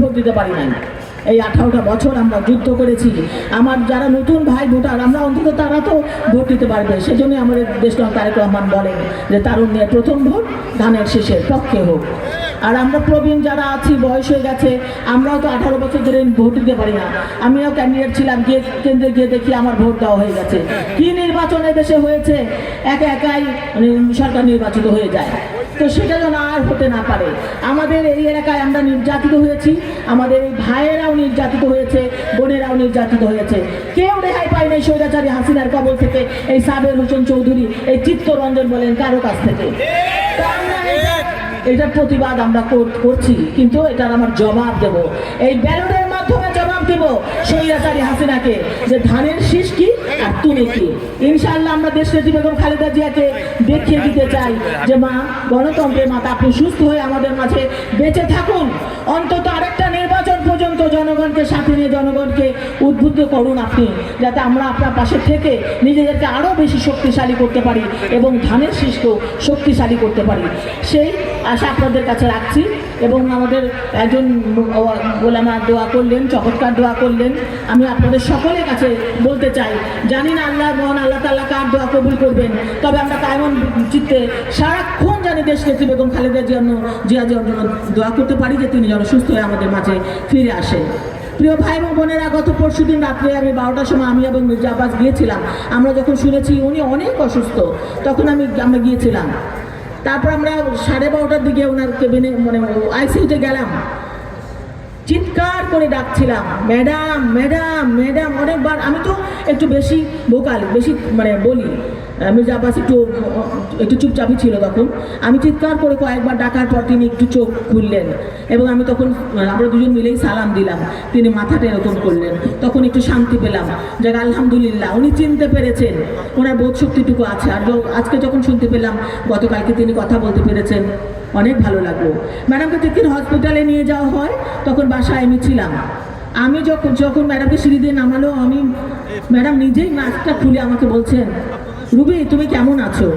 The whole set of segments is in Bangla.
ভোট দিতে পারি নাই। এই 18টা বছর আমরা যুদ্ধ করেছি। আমার যারা নতুন ভাই ভোটার, আমরা অন্তত তারা তো ভোট দিতে পারবে। সেজন্য আমাদের দেশনায়ক তারেক রহমান বলেন যে তারুণ্যের প্রথম ভোট ধানের শীষের পক্ষে হোক। আর আমরা প্রবীণ যারা আছি, বয়স হয়ে গেছে, আমরাও তো 18 বছর ধরে ভোট দিতে পারি না। আমিও ক্যান্ডিডেট ছিলাম, গিয়ে কেন্দ্রে গিয়ে দেখি আমার ভোট দেওয়া হয়ে গেছে। কি নির্বাচন দেশে হয়েছে, একাই সরকার নির্বাচিত হয়ে যায়। তো সেটা যেন আর হতে না পারে। আমাদের এই এলাকায় আমরা নির্যাতিত হয়েছি, আমাদের এই ভাইয়েরাও নির্যাতিত হয়েছে, বোনেরাও নির্যাতিত হয়েছে। কেউ রেহাই পায় নাই স্বৈরাচারী হাসিনার কবল থেকে, এই সাবের হোসেন চৌধুরী, এই চিত্তরঞ্জন বলেন কারো কাছ থেকে। এটার প্রতিবাদ আমরা করছি, কিন্তু এটার আমার জবাব দেব, এই ব্যালটের মাধ্যমে জবাব দেব স্বৈরাচারী হাসিনাকে যে ধানের শীষ কি আর তুমি কি। ইনশাআল্লাহ আমরা দেশনেত্রী বেগম খালেদা জিয়াকে দেখিয়ে দিতে চাই যে মা, গণতন্ত্রের মাতা, আপনি সুস্থ হয়ে আমাদের মাঝে বেঁচে থাকুন। অন্তত আরেকটা নির্বাচন পর্যন্ত জনগণকে সাথে নিয়ে জনগণকে উদ্বুদ্ধ করুন আপনি, যাতে আমরা আপনার পাশে থেকে নিজেদেরকে আরও বেশি শক্তিশালী করতে পারি এবং ধানের শীষকেও শক্তিশালী করতে পারি। সেই আশা আপনাদের কাছে রাখছি। এবং আমাদের একজন গোলামা দোয়া করলেন, চমৎকার দোয়া করলেন। আমি আপনাদের সকলের কাছে বলতে চাই, জানি না মহান আল্লাহ তাআলা কার দোয়া কবুল করবেন, তবে আমরা কায়মন চিত্তে সারাক্ষণ জানি দেশনেত্রী বেগম খালেদা জিয়ার জন্য দোয়া করতে পারি যে তিনি যেন সুস্থ হয়ে আমাদের মাঝে ফিরে আসেন। প্রিয় ভাই এবং বোনেরা, গত পরশুদিন রাত্রে আমি 12টার সময় আমি এবং মির্জা আব্বাস গিয়েছিলাম। আমরা যখন শুনেছি উনি অনেক অসুস্থ, তখন আমরা গিয়েছিলাম। তারপর আমরা 12:30টার দিকে ওনার কেবিনে আইসিইউতে গেলাম, চিৎকার করে ডাকছিলাম, ম্যাডাম ম্যাডাম ম্যাডাম অনেকবার। আমি তো একটু বেশি ভোকাল, বেশি বলি। মির্জা আব্বাস একটু চুপচাপই ছিল তখন। আমি চিৎকার করে কয়েকবার ডাকার পর তিনি একটু চোখ খুললেন এবং আমি তখন আমরা দুজন মিলেই সালাম দিলাম। তিনি মাথাটা এরকম করলেন, তখন একটু শান্তি পেলাম যে আলহামদুলিল্লাহ উনি চিনতে পেরেছেন, ওনার বোধ শক্তিটুকু আছে। আর আজকে যখন শুনতে পেলাম গতকালকে তিনি কথা বলতে পেরেছেন, অনেক ভালো লাগলো। ম্যাডামকে যেদিন হসপিটালে নিয়ে যাওয়া হয় তখন বাসায় আমি ছিলাম। আমি যখন ম্যাডামকে সিঁড়ি দিয়ে নামালো, ম্যাডাম নিজেই মাস্কটা খুলে আমাকে বলছেন, রুবি তুমি কেমন আছো?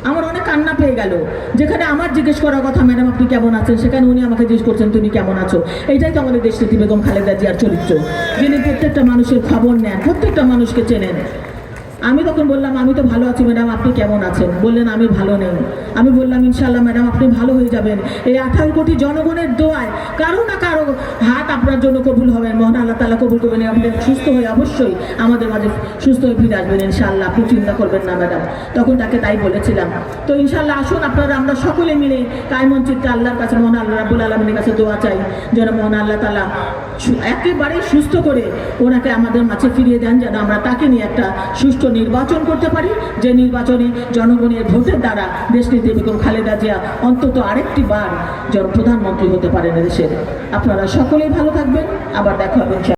আমার অনেক কান্না পেয়ে গেল। যেখানে আমার জিজ্ঞেস করার কথা ম্যাডাম আপনি কেমন আছেন, সেখানে উনি আমাকে জিজ্ঞেস করছেন তুমি কেমন আছো। এইটাই তো আমাদের দেশনেত্রী বেগম খালেদা জিয়ার চরিত্র, যিনি প্রত্যেকটা মানুষের খবর নেন, প্রত্যেকটা মানুষকে চেনেন। আমি তখন বললাম আমি তো ভালো আছি ম্যাডাম, আপনি কেমন আছেন? বললেন আমি ভালো নেই। আমি বললাম ইনশাআল্লাহ ম্যাডাম আপনি ভালো হয়ে যাবেন। এই 18 কোটি জনগণের দোয়ায় কারো না কারো হাত আপনার জন্য কবুল হবেন, মহান আল্লাহ তাআলা কবুল করবেন। আপনি সুস্থ হয়ে অবশ্যই আমাদের মাঝে সুস্থ হয়ে ফিরে আসবেন ইনশাআল্লাহ, আপনি চিন্তা করবেন না ম্যাডাম। তখন তাকে তাই বলেছিলাম। তো ইনশাআল্লাহ আসুন আপনারা আমরা সকলে মিলে কায়মন চিত্তে আল্লাহর কাছে, মহান আল্লাহ রাব্বুল আলামিনের কাছে দোয়া চাই যেন মহান আল্লাহ তাআলা একেবারেই সুস্থ করে ওনাকে আমাদের মাঝে ফিরিয়ে দেন, যেন আমরা তাকে নিয়ে একটা সুষ্ঠু নির্বাচন করতে পারি, যে নির্বাচনে জনগণের ভোটের দ্বারা দেশনেত্রী বেগম খালেদা জিয়া অন্তত আরেকটি বার যেন প্রধানমন্ত্রী হতে পারেন দেশের। আপনারা সকলেই ভালো থাকবেন, আবার দেখা হবে।